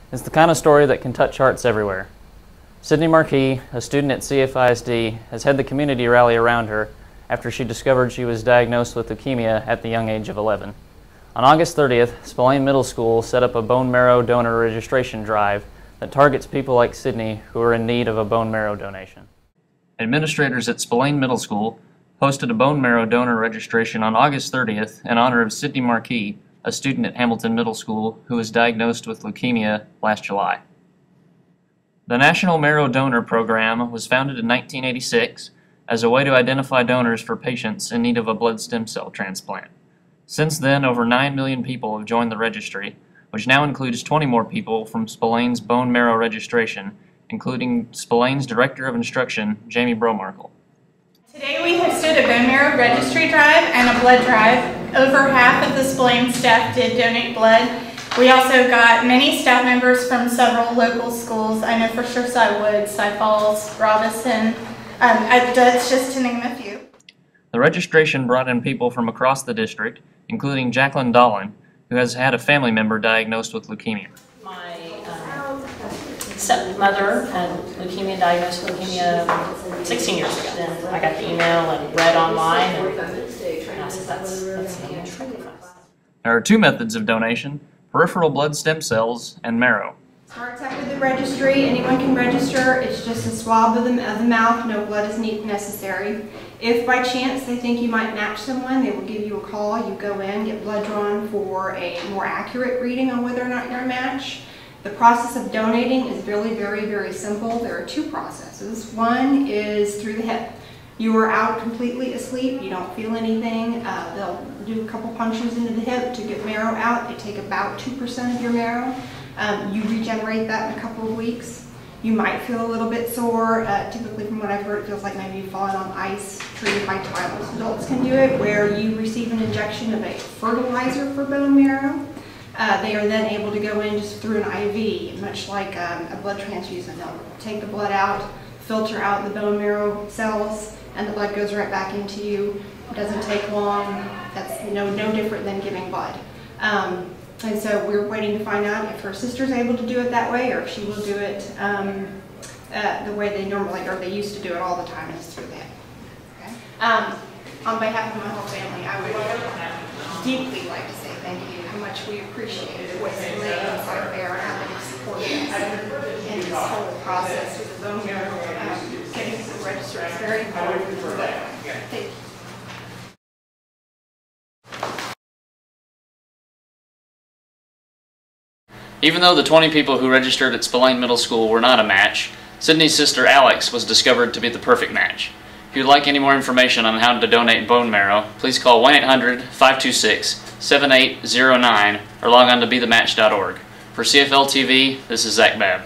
It's the kind of story that can touch hearts everywhere. Sydney Marquis, a student at CFISD, has had the community rally around her after she discovered she was diagnosed with leukemia at the young age of 11. On August 30th, Spillane Middle School set up a bone marrow donor registration drive that targets people like Sydney who are in need of a bone marrow donation. Administrators at Spillane Middle School hosted a bone marrow donor registration on August 30th in honor of Sydney Marquis, a student at Hamilton Middle School who was diagnosed with leukemia last July. The National Marrow Donor Program was founded in 1986 as a way to identify donors for patients in need of a blood stem cell transplant. Since then, over 9 million people have joined the registry, which now includes 20 more people from Spillane's bone marrow registration, including Spillane's Director of Instruction, Jamie Bromarkle. Today we hosted a bone marrow registry drive and a blood drive. Over half of the Spillane staff did donate blood. We also got many staff members from several local schools. I know for sure Cy Wood, Cy Falls, Robinson, that's just to name a few. The registration brought in people from across the district, including Jacqueline Dolan, who has had a family member diagnosed with leukemia. My stepmother had leukemia, diagnosed with leukemia 16 years ago. I got the email and read online, and I said, that's really fast. There are two methods of donation: peripheral blood stem cells and marrow. Starts out with the registry. Anyone can register. It's just a swab of the mouth. No blood is necessary. If by chance they think you might match someone, they will give you a call. You go in, get blood drawn for a more accurate reading on whether or not you're a match. The process of donating is really very simple. There are two processes. One is through the hip. You are out completely asleep. You don't feel anything. They'll do a couple punches into the hip to get marrow out. They take about 2% of your marrow. You regenerate that in a couple of weeks. You might feel a little bit sore. Typically, from what I've heard, it feels like maybe you've fallen on ice treated by Tylenol. Adults can do it, where you receive an injection of a fertilizer for bone marrow. They are then able to go in just through an IV, much like a blood transfusion. They'll take the blood out, filter out the bone marrow cells, and the blood goes right back into you. It doesn't take long. That's no different than giving blood. And so we're waiting to find out if her sister's able to do it that way, or if she will do it the way they normally, or they used to do it all the time, is through that. Okay. On behalf of my whole family, I would deeply like to say thank you. How much we appreciate what Spillane and Zac Babb have been supporting us in this whole process with the bone marrow getting to the register. It's very important. Thank you. Even though the 20 people who registered at Spillane Middle School were not a match, Sydney's sister Alex was discovered to be the perfect match. If you'd like any more information on how to donate bone marrow, please call 1-800-526-7809 or log on to bethematch.org. For CFL TV, this is Zac Babb.